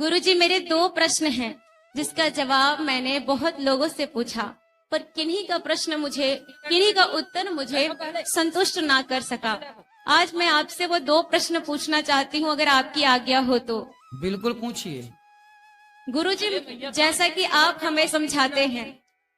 गुरुजी, मेरे दो प्रश्न हैं जिसका जवाब मैंने बहुत लोगों से पूछा, पर किन्हीं का उत्तर मुझे संतुष्ट ना कर सका। आज मैं आपसे वो दो प्रश्न पूछना चाहती हूँ, अगर आपकी आज्ञा हो तो। बिल्कुल पूछिए। गुरुजी, जैसा कि आप हमें समझाते हैं,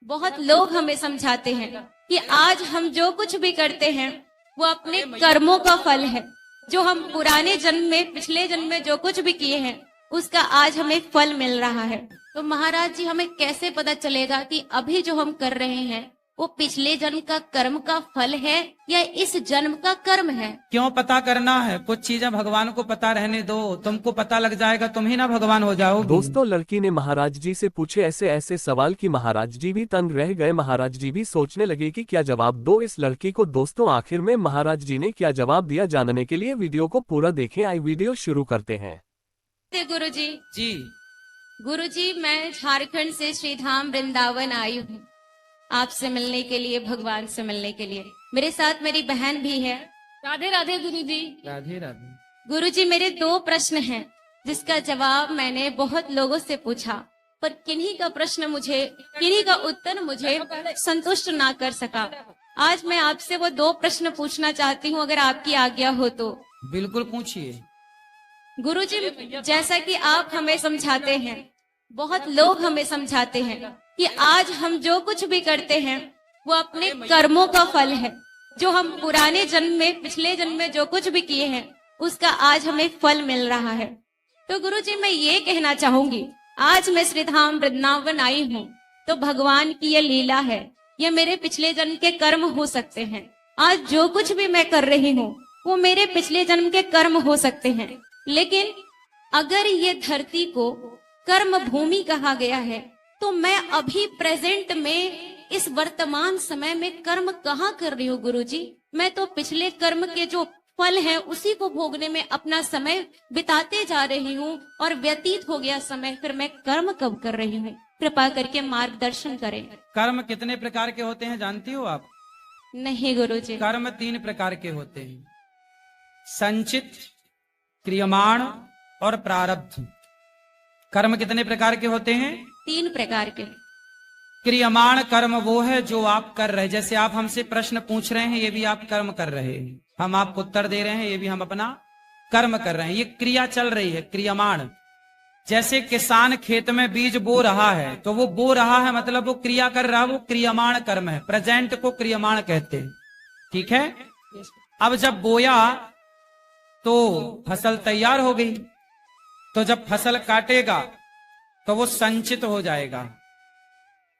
बहुत लोग हमें समझाते हैं कि आज हम जो कुछ भी करते हैं वो अपने कर्मों का फल है। जो हम पुराने जन्म में, पिछले जन्म में जो कुछ भी किए हैं उसका आज हमें फल मिल रहा है। तो महाराज जी, हमें कैसे पता चलेगा कि अभी जो हम कर रहे हैं वो पिछले जन्म का कर्म का फल है या इस जन्म का कर्म है? क्यों पता करना है? कुछ चीजें भगवान को पता रहने दो, तुमको पता लग जाएगा, तुम ही ना भगवान हो जाओ। दोस्तों, लड़की ने महाराज जी से पूछे ऐसे ऐसे सवाल कि महाराज जी भी तंग रह गए। महाराज जी भी सोचने लगे कि क्या जवाब दो इस लड़की को। दोस्तों, आखिर में महाराज जी ने क्या जवाब दिया, जानने के लिए वीडियो को पूरा देखें। आई वीडियो शुरू करते हैं। गुरुजी जी गुरुजी, मैं झारखंड से श्रीधाम वृंदावन आई हूँ आपसे मिलने के लिए, भगवान से मिलने के लिए। मेरे साथ मेरी बहन भी है। राधे राधे गुरुजी। राधे राधे। गुरुजी, मेरे दो प्रश्न हैं जिसका जवाब मैंने बहुत लोगों से पूछा, पर किन्हीं का उत्तर मुझे संतुष्ट ना कर सका। आज मैं आपसे वो दो प्रश्न पूछना चाहती हूँ, अगर आपकी आज्ञा हो तो। बिल्कुल पूछिए। गुरुजी, जैसा कि आप हमें समझाते हैं, बहुत लोग हमें समझाते हैं कि आज हम जो कुछ भी करते हैं वो अपने कर्मों का फल है। जो हम पुराने जन्म में, पिछले जन्म में जो कुछ भी किए हैं उसका आज हमें फल मिल रहा है। तो गुरुजी, मैं ये कहना चाहूंगी, आज मैं श्रीधाम वृंदावन आई हूँ तो भगवान की ये लीला है, ये मेरे पिछले जन्म के कर्म हो सकते हैं। आज जो कुछ भी मैं कर रही हूँ वो मेरे पिछले जन्म के कर्म हो सकते हैं, लेकिन अगर ये धरती को कर्म भूमि कहा गया है तो मैं अभी प्रेजेंट में, इस वर्तमान समय में कर्म कहाँ कर रही हूँ गुरुजी? मैं तो पिछले कर्म के जो फल है उसी को भोगने में अपना समय बिताते जा रही हूँ और व्यतीत हो गया समय, फिर मैं कर्म कब कर रही हूँ? कृपा करके मार्गदर्शन करें। कर्म कितने प्रकार के होते हैं जानती हो आप? नहीं गुरुजी। कर्म 3 प्रकार के होते हैं, संचित, क्रियमाण और प्रारब्ध। कर्म कितने प्रकार के होते हैं? 3 प्रकार के। क्रियमाण कर्म वो है जो आप कर रहे हैं। जैसे आप हमसे प्रश्न पूछ रहे हैं, ये भी आप कर्म कर रहे हैं। हम आपको उत्तर दे रहे हैं, ये भी हम अपना कर्म कर रहे हैं। ये क्रिया चल रही है, क्रियमाण। जैसे किसान खेत में बीज बो रहा है तो वो बो रहा है, मतलब वो क्रिया कर रहा है, वो क्रियमाण कर्म है। प्रेजेंट को क्रियमाण कहते हैं, ठीक है। अब जब बोया तो फसल तैयार हो गई, तो जब फसल काटेगा तो वो संचित हो जाएगा।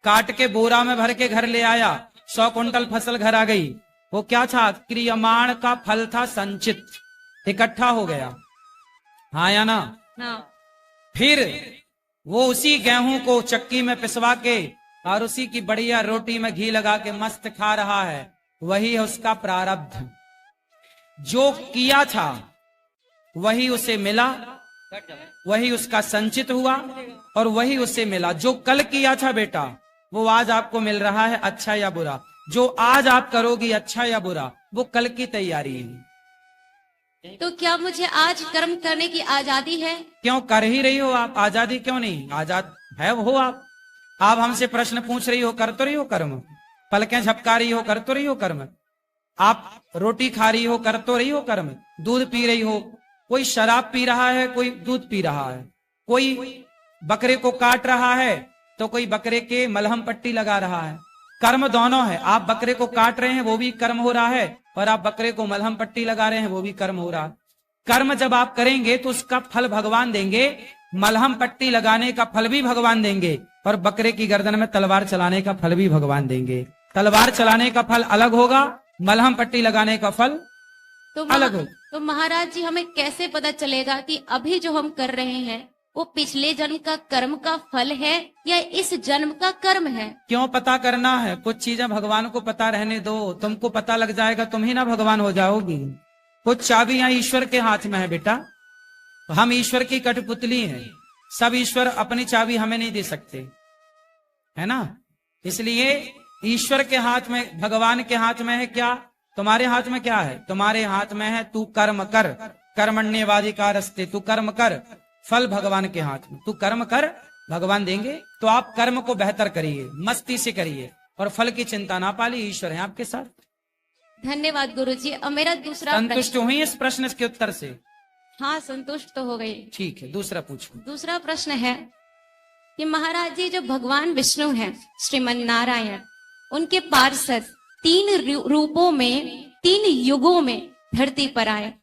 काट के बोरा में भर के घर ले आया, 100 कुंटल फसल घर आ गई। वो क्या था? क्रियमाण का फल था, संचित, इकट्ठा हो गया। हाँ या ना? हाँ। फिर वो उसी गेहूं को चक्की में पिसवा के और उसी की बढ़िया रोटी में घी लगा के मस्त खा रहा है, वही है उसका प्रारब्ध। जो किया था वही उसे मिला, वही उसका संचित हुआ और वही उसे मिला। जो कल किया था बेटा, वो आज आपको मिल रहा है, अच्छा या बुरा। जो आज आप करोगी, अच्छा या बुरा, वो कल की तैयारी है। तो क्या मुझे आज कर्म करने की आजादी है? क्यों, कर ही रही हो आप। आजादी क्यों नहीं? आजाद है हो आप। आप हमसे प्रश्न पूछ रही हो, कर तो रही हो कर्म। पलकें झपका रही हो, कर तो रही हो कर्म। आप रोटी खा रही हो, कर तो रही हो कर्म। दूध पी रही हो, कोई शराब पी रहा है, कोई दूध पी रहा है। कोई बकरे को काट रहा है तो कोई बकरे के मलहम पट्टी लगा रहा है। कर्म दोनों है। आप बकरे को काट रहे हैं, वो भी कर्म हो रहा है, और आप बकरे को मलहम पट्टी लगा रहे हैं, वो भी कर्म हो रहा है। कर्म जब आप करेंगे तो उसका फल भगवान देंगे। मलहम पट्टी लगाने का फल भी भगवान देंगे और बकरे की गर्दन में तलवार चलाने का फल भी भगवान देंगे। तलवार चलाने का फल अलग होगा, मलहम पट्टी लगाने का फल अलग होगा। तो महाराज जी, हमें कैसे पता चलेगा कि अभी जो हम कर रहे हैं वो पिछले जन्म का कर्म का फल है या इस जन्म का कर्म है? क्यों पता करना है? कुछ चीजें भगवान को पता रहने दो, तुमको पता लग जाएगा, तुम ही ना भगवान हो जाओगी। कुछ चाबियां ईश्वर के हाथ में है बेटा। हम ईश्वर की कठपुतली हैं। सब ईश्वर अपनी चाबी हमें नहीं दे सकते, है ना। इसलिए ईश्वर के हाथ में, भगवान के हाथ में है क्या? तुम्हारे हाथ में क्या है? तुम्हारे हाथ में है तू कर्म कर, कर्मण्येवाधिकारस्ते, तू कर्म कर। फल भगवान के हाथ में, तू कर्म कर, भगवान देंगे। तो आप कर्म को बेहतर करिए, मस्ती से करिए, और फल की चिंता ना पालिए, ईश्वर है आपके साथ। धन्यवाद गुरुजी। अब मेरा दूसरा संतुष्ट हुई इस प्रश्न के उत्तर से? हाँ, संतुष्ट तो हो गई। ठीक है, दूसरा पूछो। दूसरा प्रश्न है कि महाराज जी, जो भगवान विष्णु हैं, श्रीमन नारायण, उनके पार्षद 3 रूपों में 3 युगों में धरती पर आए।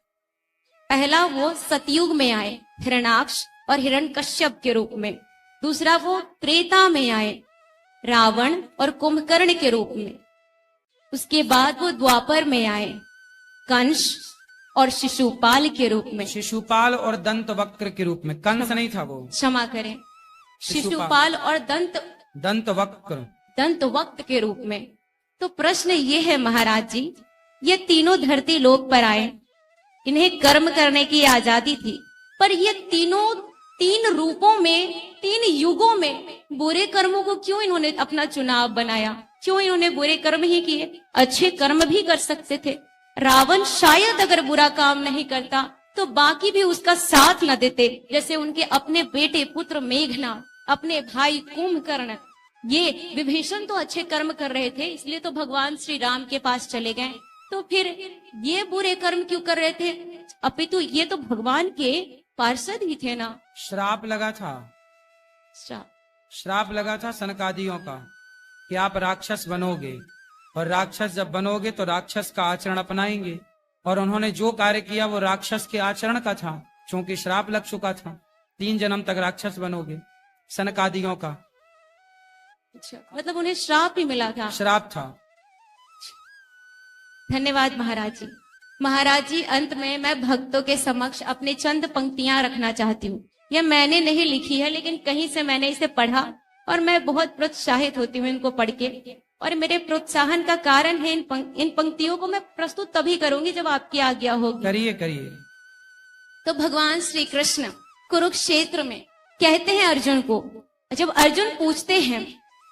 पहला वो सतयुग में आए हिरण्याक्ष और हिरण्यकश्यप के रूप में। दूसरा वो त्रेता में आए रावण और कुंभकर्ण के रूप में। उसके बाद वो द्वापर में आए कंस और शिशुपाल के रूप में। शिशुपाल और दंत वक्र के रूप में, कंस नहीं था वो, क्षमा करें, शिशुपाल और दंत वक्त के रूप में। तो प्रश्न ये है महाराज जी, ये तीनों धरती लोक पर आए, इन्हें कर्म करने की आजादी थी, पर ये तीनों 3 रूपों में 3 युगों में बुरे कर्मों को क्यों इन्होंने अपना चुनाव बनाया? क्यों इन्होंने बुरे कर्म ही किए? अच्छे कर्म भी कर सकते थे। रावण शायद अगर बुरा काम नहीं करता तो बाकी भी उसका साथ न देते, जैसे उनके अपने बेटे पुत्र मेघनाद, अपने भाई कुंभकर्ण। ये विभीषण तो अच्छे कर्म कर रहे थे, इसलिए तो भगवान श्री राम के पास चले गए। तो फिर ये बुरे कर्म क्यों कर रहे थे? अपितु ये तो भगवान के पार्षद ही थे ना। श्राप लगा था, श्राप लगा था सनकादियों का कि आप राक्षस बनोगे, और राक्षस जब बनोगे तो राक्षस का आचरण अपनाएंगे। और उन्होंने जो कार्य किया वो राक्षस के आचरण का था, क्योंकि श्राप लग चुका था, 3 जन्म तक राक्षस बनोगे, सनकादियों का। अच्छा, मतलब उन्हें श्राप ही मिला था? श्राप था। धन्यवाद महाराज जी। महाराज जी, अंत में मैं भक्तों के समक्ष अपनी चंद पंक्तियां रखना चाहती हूँ। यह मैंने नहीं लिखी है, लेकिन कहीं से मैंने इसे पढ़ा और मैं बहुत प्रोत्साहित होती हूँ इनको पढ़ के। और मेरे प्रोत्साहन का कारण है इन पंक्तियों को मैं प्रस्तुत तभी करूंगी जब आपकी आज्ञा होगी। करिए करिए। तो भगवान श्री कृष्ण कुरुक्षेत्र में कहते हैं अर्जुन को, जब अर्जुन पूछते हैं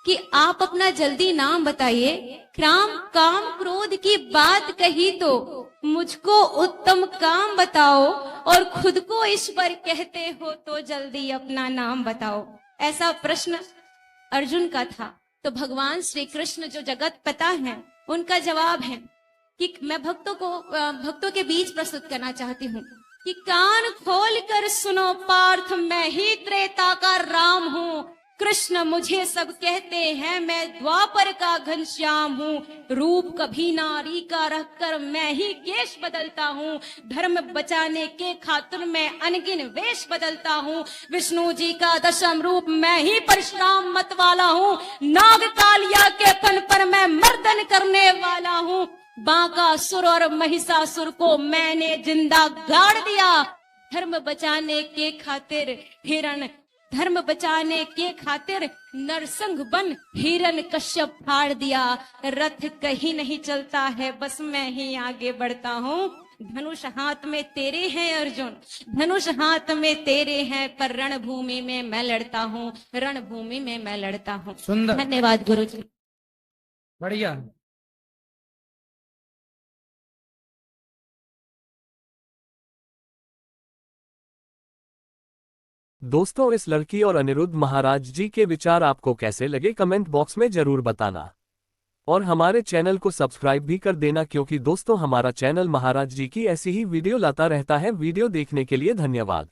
कि आप अपना जल्दी नाम बताइए, क्राम काम क्रोध की बात कही तो मुझको उत्तम काम बताओ, और खुद को ईश्वर कहते हो तो जल्दी अपना नाम बताओ। ऐसा प्रश्न अर्जुन का था। तो भगवान श्री कृष्ण जो जगत पिता हैं, उनका जवाब है कि मैं भक्तों के बीच प्रस्तुत करना चाहती हूँ कि कान खोल कर सुनो पार्थ, मैं ही त्रेता का राम हूँ। कृष्ण मुझे सब कहते हैं, मैं द्वापर का घनश्याम हूँ। रूप कभी नारी का रखकर मैं ही केश बदलता हूँ। धर्म बचाने के खातिर मैं अनगिन वेश बदलता हूँ। विष्णु जी का 10म रूप मैं ही परशुराम मत वाला हूँ। नाग कालिया के फन पर मैं मर्दन करने वाला हूँ। बांकासुर और महिषासुर को मैंने जिंदा गाड़ दिया। धर्म बचाने के खातिर नरसंग बन हिरण कश्यप फाड़ दिया। रथ कहीं नहीं चलता है, बस मैं ही आगे बढ़ता हूँ। धनुष हाथ में तेरे हैं अर्जुन, धनुष हाथ में तेरे हैं, पर रणभूमि में मैं लड़ता हूँ, रणभूमि में मैं लड़ता हूँ। सुंदर। धन्यवाद गुरुजी। बढ़िया। दोस्तों, इस लड़की और अनिरुद्ध महाराज जी के विचार आपको कैसे लगे कमेंट बॉक्स में जरूर बताना, और हमारे चैनल को सब्सक्राइब भी कर देना, क्योंकि दोस्तों हमारा चैनल महाराज जी की ऐसी ही वीडियो लाता रहता है। वीडियो देखने के लिए धन्यवाद।